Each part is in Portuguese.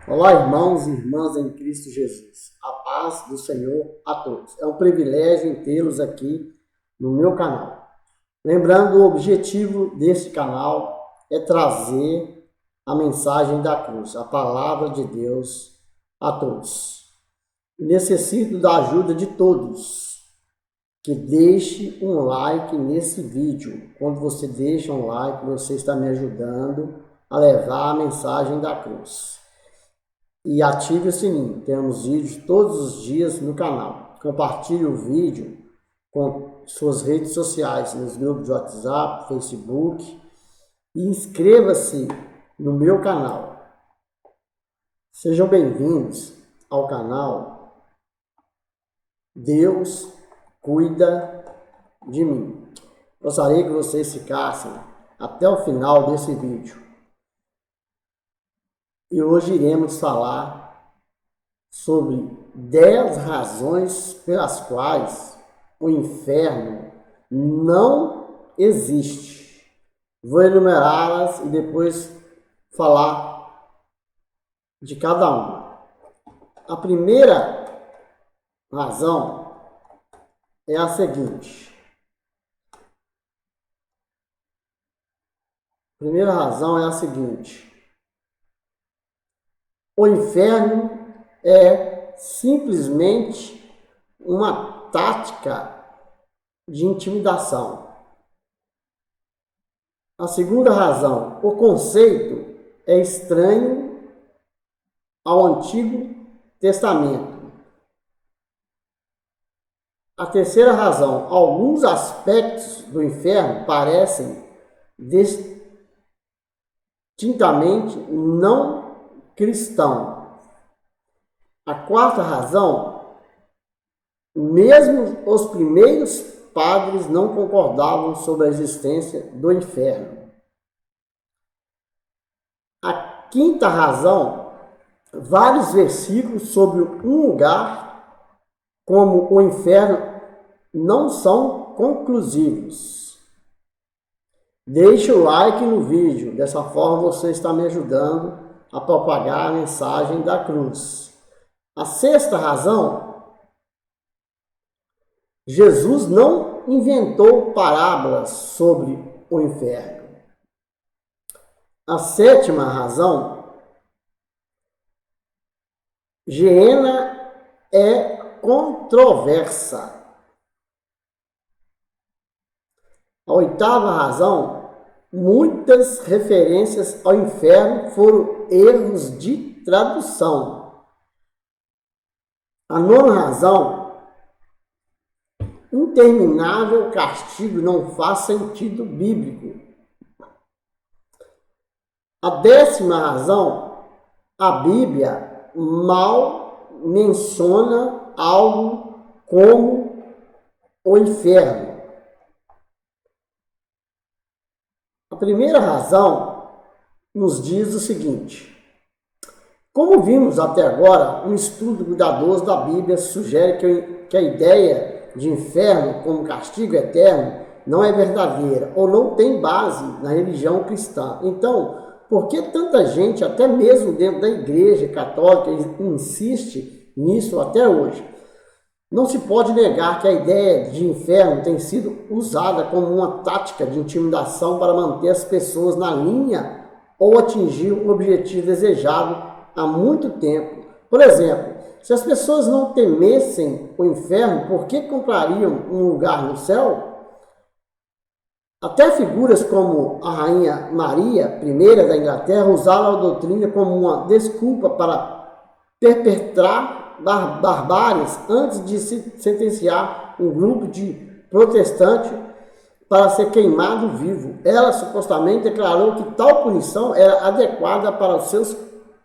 Olá, irmãos e irmãs em Cristo Jesus. A paz do Senhor a todos. É um privilégio em tê-los aqui no meu canal. Lembrando, o objetivo deste canal é trazer a mensagem da cruz, a palavra de Deus a todos. Necessito da ajuda de todos. Que deixe um like nesse vídeo. Quando você deixa um like, você está me ajudando a levar a mensagem da cruz. E ative o sininho. Temos vídeos todos os dias no canal. Compartilhe o vídeo com suas redes sociais, nos grupos de WhatsApp, Facebook. E inscreva-se no meu canal. Sejam bem-vindos ao canal Deus Cuida de Mim. Gostaria que vocês ficassem até o final desse vídeo. E hoje iremos falar sobre 10 razões pelas quais o inferno não existe. Vou enumerá-las e depois falar de cada uma. A primeira razão é a seguinte. A primeira razão é a seguinte. O inferno é simplesmente uma tática de intimidação. A segunda razão, o conceito é estranho ao Antigo Testamento. A terceira razão, alguns aspectos do inferno parecem distintamente não cristão. A quarta razão, mesmo os primeiros padres não concordavam sobre a existência do inferno. A quinta razão, vários versículos sobre um lugar como o inferno não são conclusivos. Deixe o like no vídeo, dessa forma você está me ajudando a propagar a mensagem da cruz. A sexta razão, Jesus não inventou parábolas sobre o inferno. A sétima razão, Geena é controversa. A oitava razão, muitas referências ao inferno foram erros de tradução. A nona razão, interminável castigo não faz sentido bíblico. A décima razão, a Bíblia mal menciona algo como o inferno. A primeira razão nos diz o seguinte: como vimos até agora, um estudo cuidadoso da Bíblia sugere que a ideia de inferno como castigo eterno não é verdadeira ou não tem base na religião cristã. Então, por que tanta gente, até mesmo dentro da Igreja Católica, insiste nisso até hoje? Não se pode negar que a ideia de inferno tem sido usada como uma tática de intimidação para manter as pessoas na linha ou atingir o objetivo desejado há muito tempo. Por exemplo, se as pessoas não temessem o inferno, por que comprariam um lugar no céu? Até figuras como a Rainha Maria I da Inglaterra usaram a doutrina como uma desculpa para perpetrar barbáries antes de se sentenciar um grupo de protestantes para ser queimado vivo. Ela supostamente declarou que tal punição era adequada para os seus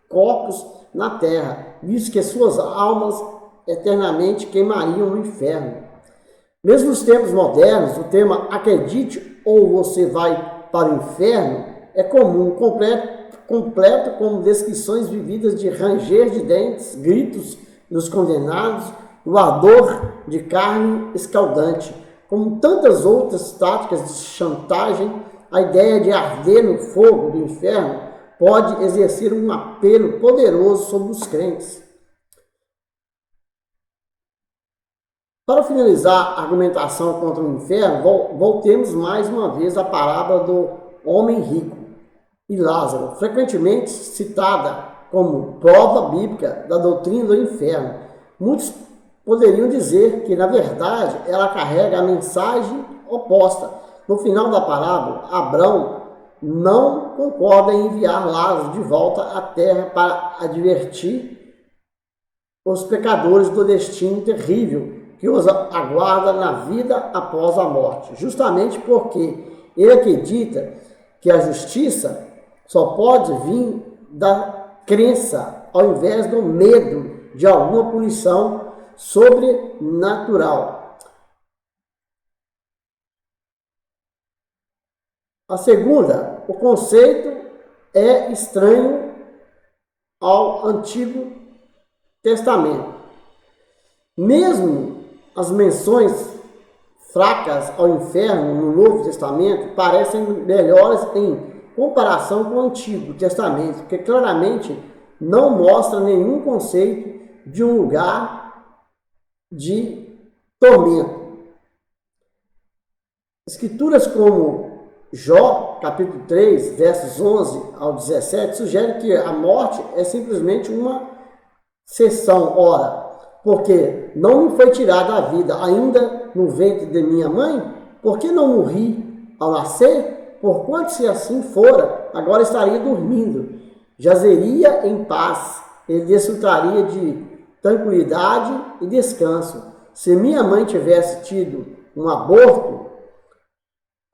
corpos na terra, visto que suas almas eternamente queimariam no inferno. Mesmo nos tempos modernos, o tema acredite ou você vai para o inferno é comum, completo como descrições vividas de ranger de dentes, gritos dos condenados, o ardor de carne escaldante. Como tantas outras táticas de chantagem, a ideia de arder no fogo do inferno pode exercer um apelo poderoso sobre os crentes. Para finalizar a argumentação contra o inferno, voltemos mais uma vez à parábola do homem rico e Lázaro, frequentemente citada como prova bíblica da doutrina do inferno. Muitos poderiam dizer que, na verdade, ela carrega a mensagem oposta. No final da parábola, Abrão não concorda em enviar Lázaro de volta à terra para advertir os pecadores do destino terrível que os aguarda na vida após a morte, justamente porque ele acredita que a justiça só pode vir da crença, ao invés do medo de alguma punição sobrenatural. A segunda, o conceito é estranho ao Antigo Testamento. Mesmo as menções fracas ao inferno no Novo Testamento parecem melhores em comparação com o Antigo Testamento, que claramente não mostra nenhum conceito de um lugar de tormento. Escrituras como Jó, capítulo 3, versos 11 ao 17, sugerem que a morte é simplesmente uma cessão, ora, porque não me foi tirada a vida ainda no ventre de minha mãe, por que não morri ao nascer? Porquanto se assim fora, agora estaria dormindo, jazeria em paz, e desfrutaria de tranquilidade e descanso. Se minha mãe tivesse tido um aborto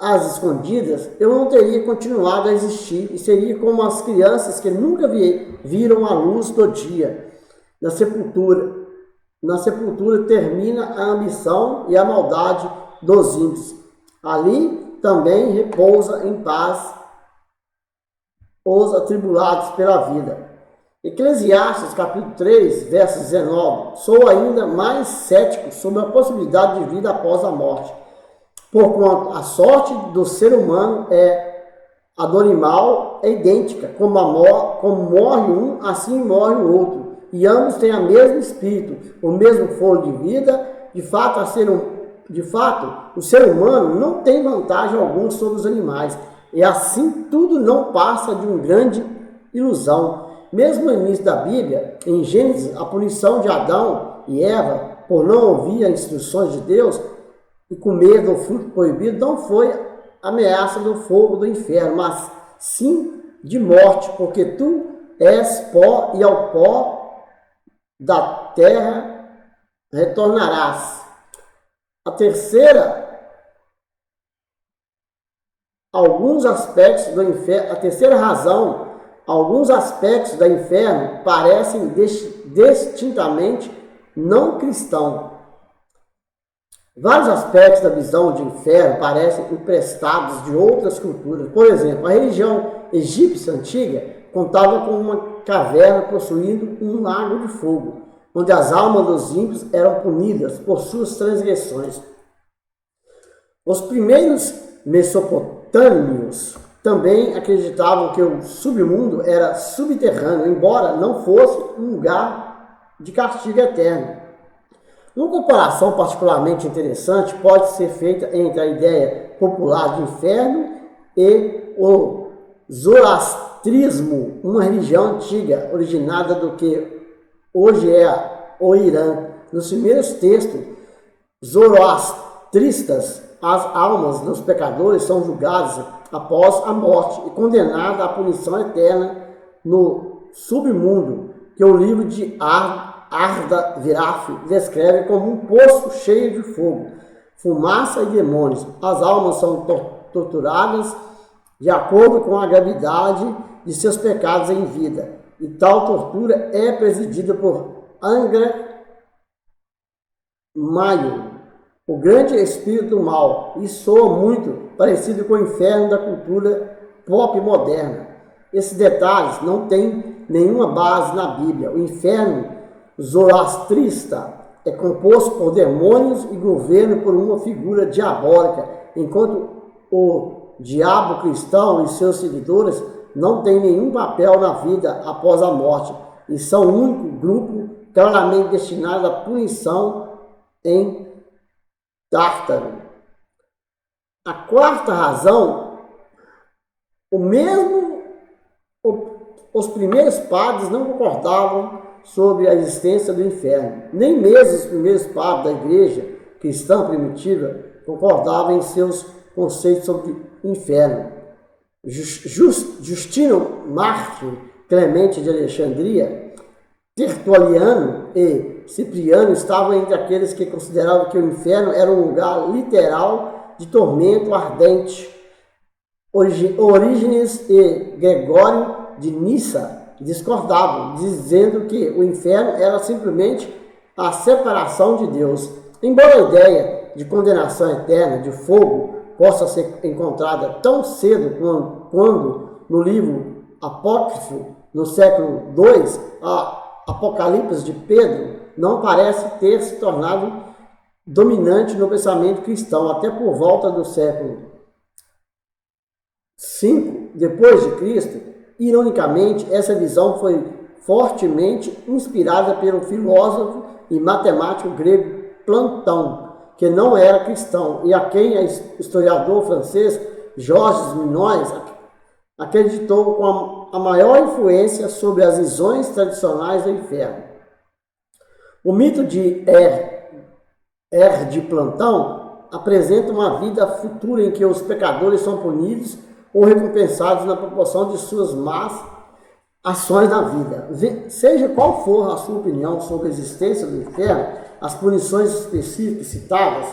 às escondidas, eu não teria continuado a existir e seria como as crianças que nunca viram a luz do dia. Na sepultura termina a ambição e a maldade dos ímpios. Ali também repousa em paz os atribulados pela vida. Eclesiastes capítulo 3, verso 19. Sou ainda mais cético sobre a possibilidade de vida após a morte, porquanto a sorte do ser humano a do animal é idêntica, como morre um, assim morre o outro, e ambos têm o mesmo espírito, o mesmo fôlego de vida. De fato, o ser humano não tem vantagem alguma sobre os animais, e assim tudo não passa de uma grande ilusão. Mesmo no início da Bíblia, em Gênesis, a punição de Adão e Eva por não ouvir as instruções de Deus e comer do fruto proibido não foi ameaça do fogo do inferno, mas sim de morte, porque tu és pó e ao pó da terra retornarás. A terceira razão, alguns aspectos do inferno parecem distintamente não cristãos. Vários aspectos da visão de inferno parecem emprestados de outras culturas. Por exemplo, a religião egípcia antiga contava com uma caverna possuindo um lago de fogo, onde as almas dos ímpios eram punidas por suas transgressões. Os primeiros mesopotâmios também acreditavam que o submundo era subterrâneo, embora não fosse um lugar de castigo eterno. Uma comparação particularmente interessante pode ser feita entre a ideia popular de inferno e o zoroastrismo, uma religião antiga originada do que hoje é o Irã. Nos primeiros textos zoroastristas, as almas dos pecadores são julgadas após a morte e condenadas à punição eterna no submundo, que o livro de Arda Viraf descreve como um poço cheio de fogo, fumaça e demônios. As almas são torturadas de acordo com a gravidade de seus pecados em vida, e tal tortura é presidida por Angra Maio, o grande espírito do mal, e soa muito parecido com o inferno da cultura pop moderna. Esses detalhes não têm nenhuma base na Bíblia. O inferno zoroastrista é composto por demônios e governo por uma figura diabólica, enquanto o diabo cristão e seus seguidores não têm nenhum papel na vida após a morte e são o único grupo claramente destinado à punição em Tártaro. A quarta razão, os primeiros padres não concordavam sobre a existência do inferno. Nem mesmo os primeiros padres da igreja cristã primitiva concordavam em seus conceitos sobre o inferno. Justino Mártir, Clemente de Alexandria, Tertuliano e Cipriano estavam entre aqueles que consideravam que o inferno era um lugar literal de tormento ardente. Orígenes e Gregório de Nissa discordavam, dizendo que o inferno era simplesmente a separação de Deus. Embora a ideia de condenação eterna, de fogo, possa ser encontrada tão cedo quando no livro apócrifo, no século II, a Apocalipse de Pedro não parece ter se tornado dominante no pensamento cristão, até por volta do século V depois de Cristo. Ironicamente, essa visão foi fortemente inspirada pelo filósofo e matemático grego Platão, que não era cristão, e a quem o historiador francês Georges Minois acreditou com a maior influência sobre as visões tradicionais do inferno. O mito de de Platão apresenta uma vida futura em que os pecadores são punidos ou recompensados na proporção de suas más ações na vida. Seja qual for a sua opinião sobre a existência do inferno, as punições específicas citadas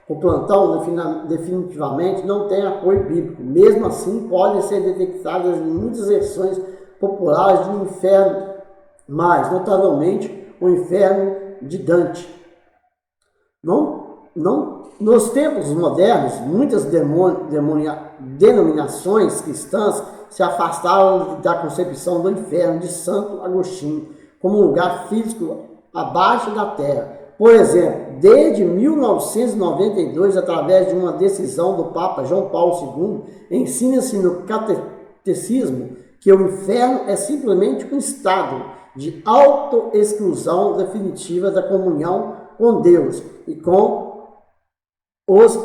por Platão definitivamente não têm apoio bíblico. Mesmo assim, podem ser detectadas em muitas versões populares do inferno, mas, notavelmente, o inferno de Dante. Nos tempos modernos, muitas denominações cristãs se afastaram da concepção do inferno de Santo Agostinho como um lugar físico abaixo da terra. Por exemplo, desde 1992, através de uma decisão do Papa João Paulo II, ensina-se no catecismo que o inferno é simplesmente um estado de autoexclusão definitiva da comunhão com Deus e com os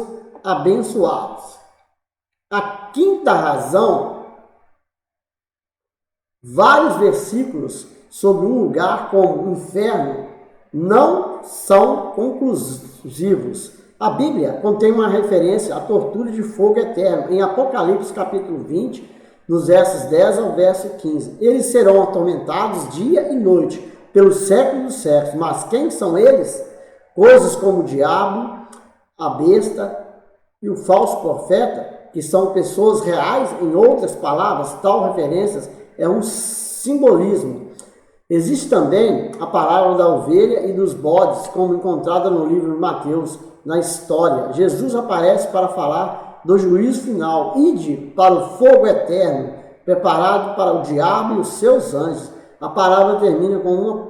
abençoados. A quinta razão, vários versículos sobre um lugar como o inferno não são conclusivos. A Bíblia contém uma referência à tortura de fogo eterno em Apocalipse capítulo 20, nos versos 10 ao verso 15. Eles serão atormentados dia e noite pelos séculos dos séculos. Mas quem são eles? Coisas como o diabo, a besta e o falso profeta, que são pessoas reais. Em outras palavras, tal referência é um simbolismo. Existe também a parábola da ovelha e dos bodes, como encontrada no livro de Mateus, na história. Jesus aparece para falar do juízo final. Ide para o fogo eterno, preparado para o diabo e os seus anjos. A parábola termina com uma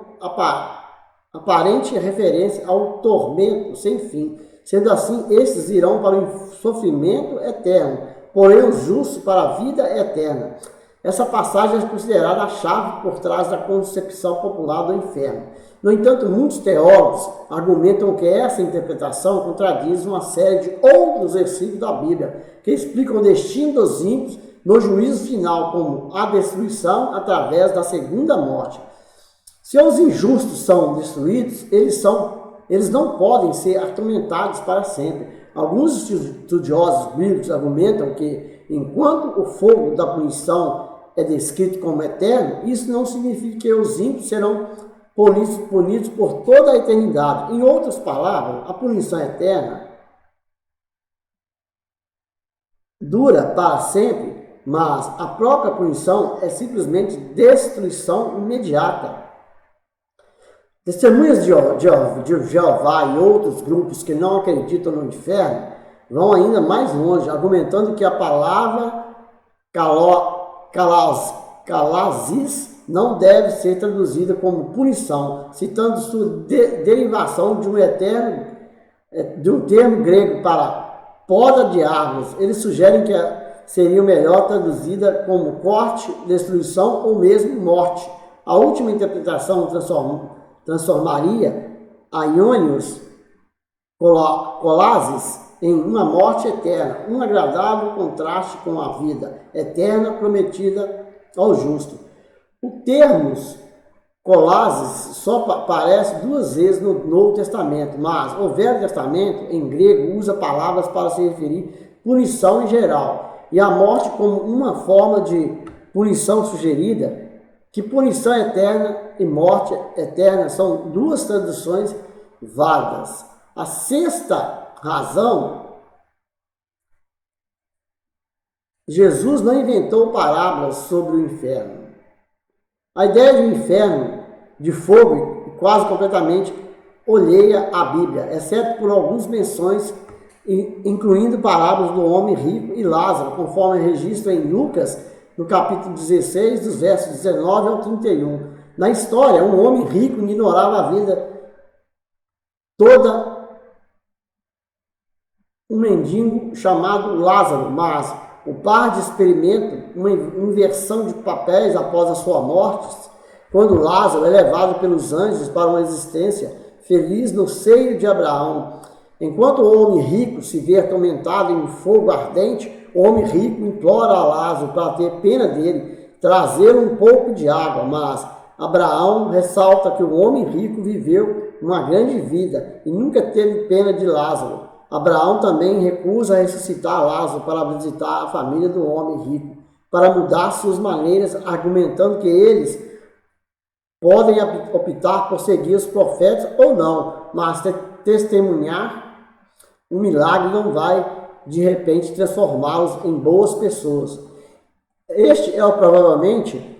aparente referência ao tormento sem fim. Sendo assim, estes irão para o sofrimento eterno, porém os justos para a vida eterna. Essa passagem é considerada a chave por trás da concepção popular do inferno. No entanto, muitos teólogos argumentam que essa interpretação contradiz uma série de outros versículos da Bíblia, que explicam o destino dos ímpios no juízo final, como a destruição através da segunda morte. Se os injustos são destruídos, eles não podem ser atormentados para sempre. Alguns estudiosos bíblicos argumentam que, enquanto o fogo da punição é descrito como eterno, isso não significa que os ímpios serão punidos por toda a eternidade. Em outras palavras, a punição eterna dura para sempre, mas a própria punição é simplesmente destruição imediata. Testemunhas de Jeová e outros grupos que não acreditam no inferno vão ainda mais longe, argumentando que a palavra calazis não deve ser traduzida como punição, citando sua derivação de um termo grego para poda de árvores. Eles sugerem que seria melhor traduzida como corte, destruição ou mesmo morte. A última interpretação transformaria aionios colazes em uma morte eterna, um agradável contraste com a vida eterna prometida ao justo. O termo colazes só aparece 2 vezes no Novo Testamento, mas o Velho Testamento, em grego, usa palavras para se referir punição em geral, e a morte como uma forma de punição sugerida, que punição eterna e morte eterna são 2 traduções válidas. A sexta razão, Jesus não inventou parábolas sobre o inferno. A ideia de um inferno de fogo quase completamente alheia à Bíblia, exceto por algumas menções, incluindo parábolas do homem rico e Lázaro, conforme registra em Lucas, no capítulo 16, dos versos 19 ao 31. Na história, um homem rico ignorava a vida toda um mendigo chamado Lázaro, mas o par de experimenta uma inversão de papéis após a sua morte, quando Lázaro é levado pelos anjos para uma existência feliz no seio de Abraão. Enquanto o homem rico se vê atormentado em fogo ardente, o homem rico implora a Lázaro para ter pena dele, trazer um pouco de água, mas Abraão ressalta que o homem rico viveu uma grande vida e nunca teve pena de Lázaro. Abraão também recusa ressuscitar Lázaro para visitar a família do homem rico, para mudar suas maneiras, argumentando que eles podem optar por seguir os profetas ou não, mas testemunhar um milagre não vai, de repente, transformá-los em boas pessoas. Este é provavelmente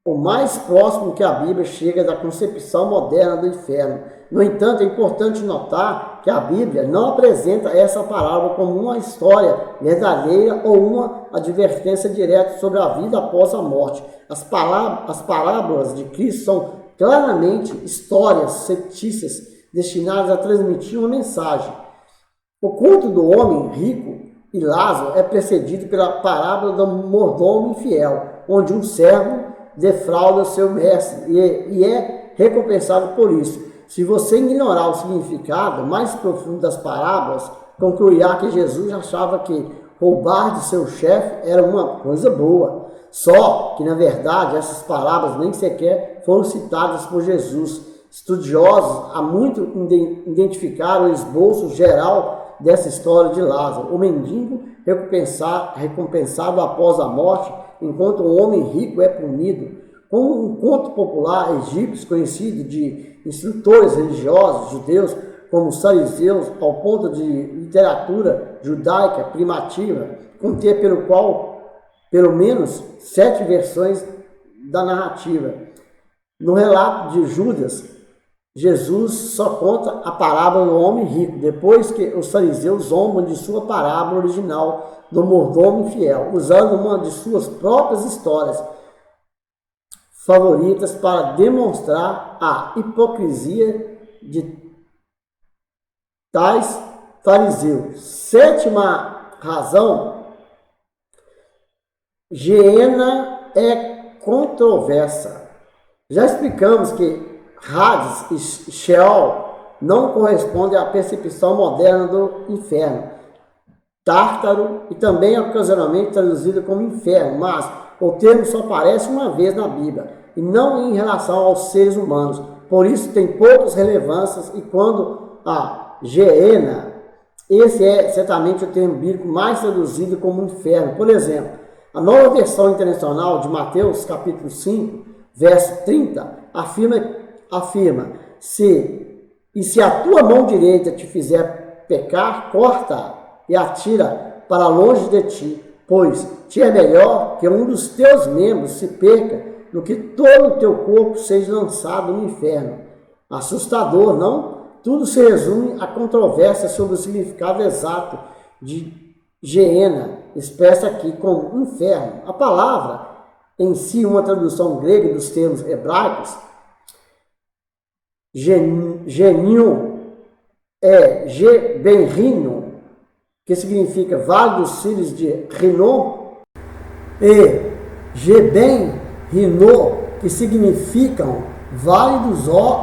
o mais próximo que a Bíblia chega da concepção moderna do inferno. No entanto, é importante notar que a Bíblia não apresenta essa parábola como uma história verdadeira ou uma advertência direta sobre a vida após a morte. As parábolas de Cristo são claramente histórias fictícias destinadas a transmitir uma mensagem. O conto do homem rico e Lázaro é precedido pela parábola do mordomo infiel, onde um servo defrauda seu mestre e é recompensado por isso. Se você ignorar o significado mais profundo das parábolas, concluirá que Jesus achava que roubar de seu chefe era uma coisa boa. Só que, na verdade, essas parábolas nem sequer foram citadas por Jesus. Estudiosos há muito identificaram o esboço geral dessa história de Lázaro, o mendigo recompensado após a morte, enquanto o homem rico é punido. Como um conto popular egípcio conhecido de instrutores religiosos judeus como os fariseus, ao ponto de literatura judaica primativa, conter pelo menos 7 versões da narrativa. No relato de Judas, Jesus só conta a parábola do homem rico, depois que os fariseus zombam de sua parábola original do mordomo infiel, usando uma de suas próprias histórias favoritas para demonstrar a hipocrisia de tais fariseus. Sétima razão, Geena é controversa. Já explicamos que Hades e Sheol não correspondem à percepção moderna do inferno. Tártaro, e também é ocasionalmente traduzido como inferno, mas o termo só aparece uma vez na Bíblia, e não em relação aos seres humanos. Por isso tem poucas relevâncias, e quando a Geena, esse é certamente o termo bíblico mais traduzido como inferno. Por exemplo, a Nova Versão Internacional de Mateus, capítulo 5, verso 30, afirma, se a tua mão direita te fizer pecar, corta e atira para longe de ti, pois te é melhor que um dos teus membros se perca do que todo o teu corpo seja lançado no inferno. Assustador, não? Tudo se resume à controvérsia sobre o significado exato de Geena, expressa aqui como inferno. A palavra em si, uma tradução grega dos termos hebraicos, Genion é Gebenrino, que significa Vale dos Filhos de Rinom, e Geben Rinô, que significam Vale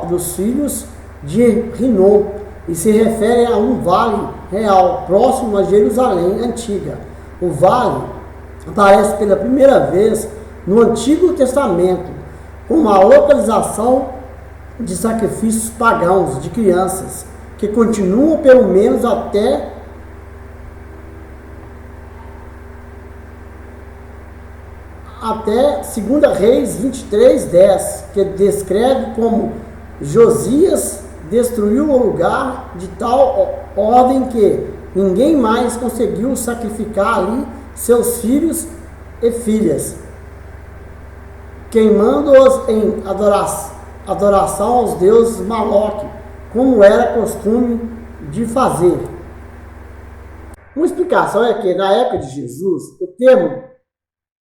dos Filhos de Rinô, e se refere a um vale real próximo a Jerusalém antiga. O vale aparece pela primeira vez no Antigo Testamento, com uma localização de sacrifícios pagãos de crianças, que continuam pelo menos até até 2 Reis 23:10, que descreve como Josias destruiu o lugar de tal ordem que ninguém mais conseguiu sacrificar ali seus filhos e filhas, queimando-os em adoração aos deuses Moloque, como era costume de fazer. Uma explicação é que, na época de Jesus, o termo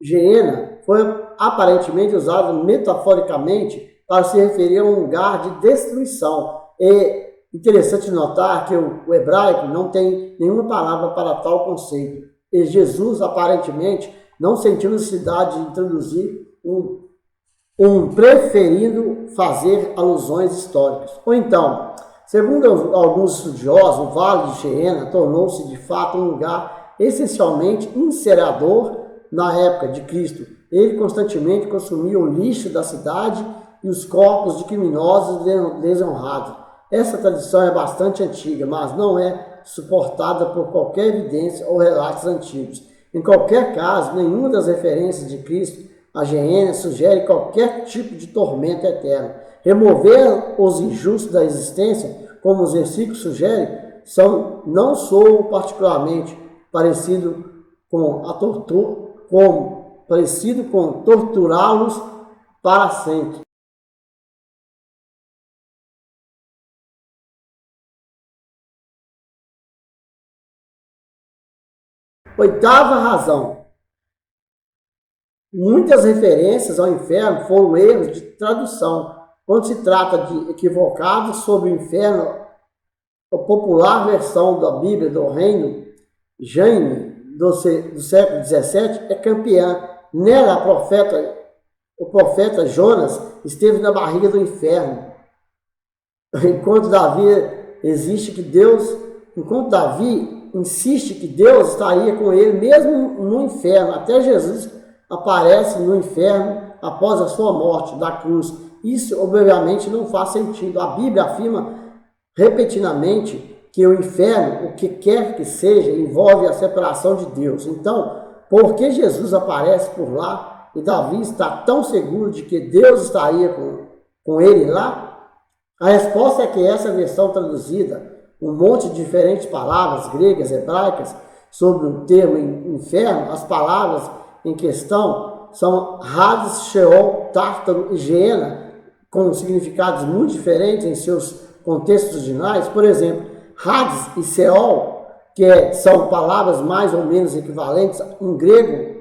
Geena foi aparentemente usado metaforicamente para se referir a um lugar de destruição. É interessante notar que o hebraico não tem nenhuma palavra para tal conceito. E Jesus, aparentemente, não sentiu necessidade de introduzir preferindo fazer alusões históricas. Ou então, segundo alguns estudiosos, o Vale de Geena tornou-se de fato um lugar essencialmente incinerador na época de Cristo. Ele constantemente consumia o lixo da cidade e os corpos de criminosos desonrados. Essa tradição é bastante antiga, mas não é suportada por qualquer evidência ou relatos antigos. Em qualquer caso, nenhuma das referências de Cristo a Geena sugere qualquer tipo de tormento eterno. Remover os injustos da existência, como os versículos sugerem, não soam particularmente parecido com a tortura, parecido com torturá-los para sempre. Oitava razão. Muitas referências ao inferno foram erros de tradução. Quando se trata de equivocados sobre o inferno, a popular versão da Bíblia do Reino Jaime do século XVII é campeã. Nela, o profeta Jonas esteve na barriga do inferno. Enquanto Davi insiste que Deus estaria com ele mesmo no inferno, até Jesus aparece no inferno após a sua morte da cruz. Isso, obviamente, não faz sentido. A Bíblia afirma repetidamente que o inferno, o que quer que seja, envolve a separação de Deus. Então, por que Jesus aparece por lá e Davi está tão seguro de que Deus estaria com ele lá? A resposta é que essa versão traduzida, um monte de diferentes palavras gregas, hebraicas, sobre o termo inferno, as palavras em questão são Hades, Sheol, Tártaro e Geena, com significados muito diferentes em seus contextos originais. Por exemplo, Hades e Sheol, são palavras mais ou menos equivalentes em grego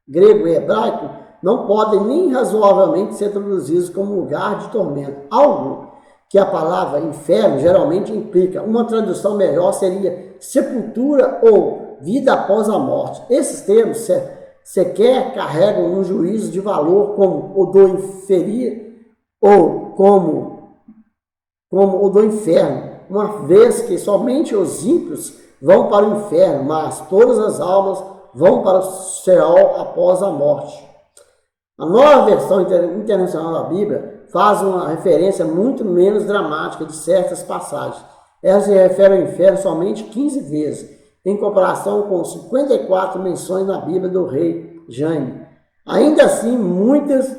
e hebraico, não podem nem razoavelmente ser traduzidos como lugar de tormento. Algo que a palavra inferno geralmente implica. Uma tradução melhor seria sepultura ou vida após a morte. Esses termos sequer carregam um juízo de valor como o do inferir ou como o do inferno, uma vez que somente os ímpios vão para o inferno, mas todas as almas vão para o céu após a morte. A nova versão internacional da Bíblia faz uma referência muito menos dramática de certas passagens. Ela se refere ao inferno somente 15 vezes, em comparação com 54 menções na Bíblia do rei Jaime. Ainda assim, muitas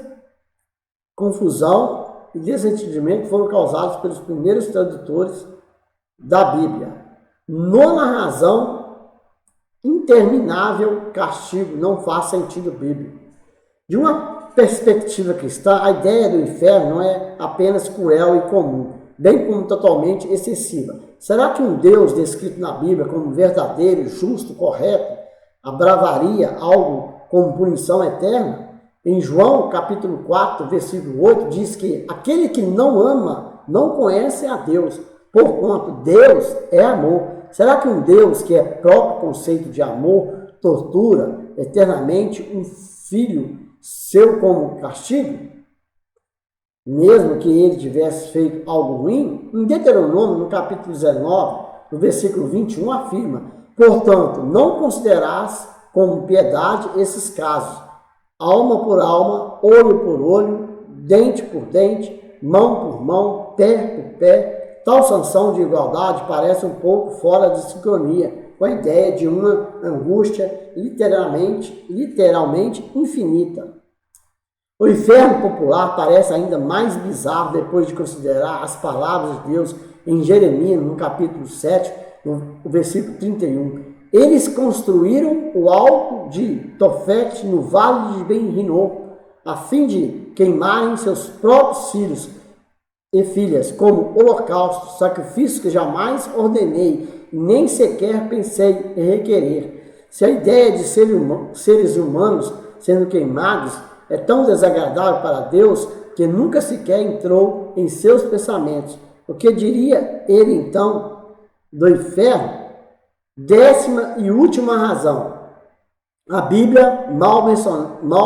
confusão e desentendimento foram causados pelos primeiros tradutores da Bíblia. Nona razão, interminável castigo não faz sentido bíblico. De uma perspectiva cristã, a ideia do inferno não é apenas cruel e comum, bem como totalmente excessiva. Será que um Deus descrito na Bíblia como verdadeiro, justo, correto, abravaria algo como punição eterna? Em João, capítulo 4, versículo 8, diz que aquele que não ama não conhece a Deus, porquanto Deus é amor. Será que um Deus que é próprio conceito de amor tortura eternamente um filho seu como castigo, mesmo que ele tivesse feito algo ruim? Em Deuteronômio, no capítulo 19, no versículo 21, afirma: portanto, não considerarás como piedade esses casos, alma por alma, olho por olho, dente por dente, mão por mão, pé por pé. Tal sanção de igualdade parece um pouco fora de sincronia com a ideia de uma angústia literalmente infinita. O inferno popular parece ainda mais bizarro depois de considerar as palavras de Deus em Jeremias, no capítulo 7, no versículo 31. Eles construíram o alto de Tofete no vale de Ben-Hinnom, a fim de queimarem seus próprios filhos e filhas como holocausto, sacrifício que jamais ordenei, nem sequer pensei em requerer. Se a ideia de seres humanos sendo queimados é tão desagradável para Deus que nunca sequer entrou em seus pensamentos, o que diria ele então do inferno? 10ª e última razão. A Bíblia mal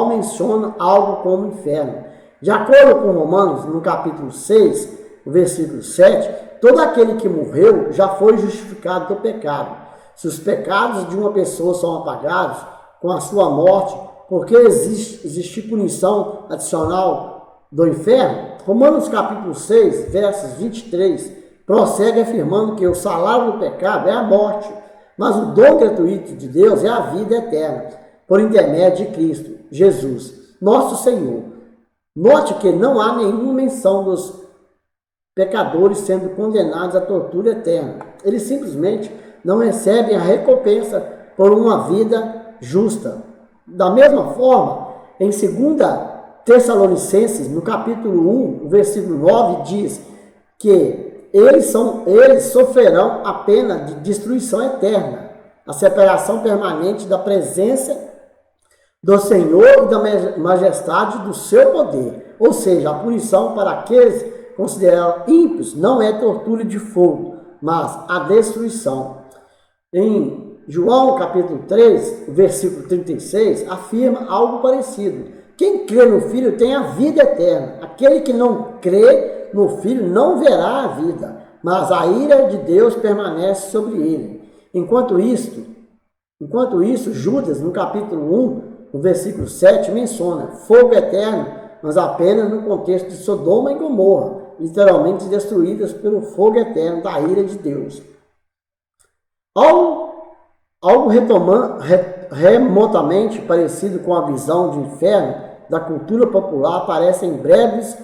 menciona algo como inferno. De acordo com Romanos, no capítulo 6, versículo 7, todo aquele que morreu já foi justificado do pecado. Se os pecados de uma pessoa são apagados com a sua morte, por que existe punição adicional do inferno? Romanos capítulo 6, versos 23, prossegue afirmando que o salário do pecado é a morte, mas o dom gratuito de Deus é a vida eterna, por intermédio de Cristo Jesus, nosso Senhor. Note que não há nenhuma menção dos pecadores sendo condenados à tortura eterna. Eles simplesmente não recebem a recompensa por uma vida justa. Da mesma forma, em 2 Tessalonicenses, no capítulo 1, versículo 9, diz que eles sofrerão a pena de destruição eterna, a separação permanente da presença do Senhor e da majestade do seu poder. Ou seja, a punição para aqueles considerados ímpios não é tortura de fogo, mas a destruição. Em João capítulo 3, versículo 36, afirma algo parecido. Quem crê no Filho tem a vida eterna. Aquele que não crê no Filho não verá a vida, mas a ira de Deus permanece sobre ele. Enquanto isso, Judas, no capítulo 1, no versículo 7, menciona fogo eterno, mas apenas no contexto de Sodoma e Gomorra, literalmente destruídas pelo fogo eterno da ira de Deus. Algo remotamente parecido com a visão de inferno da cultura popular aparece em breves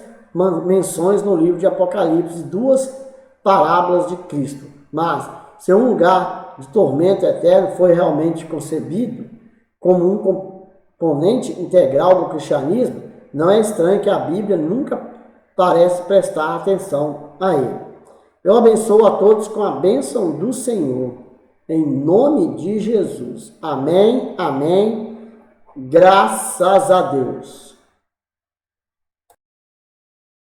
menções no livro de Apocalipse, 2 parábolas de Cristo. Mas, se um lugar de tormento eterno foi realmente concebido como um componente integral do cristianismo, não é estranho que a Bíblia nunca parece prestar atenção a ele. Eu abençoo a todos com a bênção do Senhor, em nome de Jesus. Amém, amém. Graças a Deus.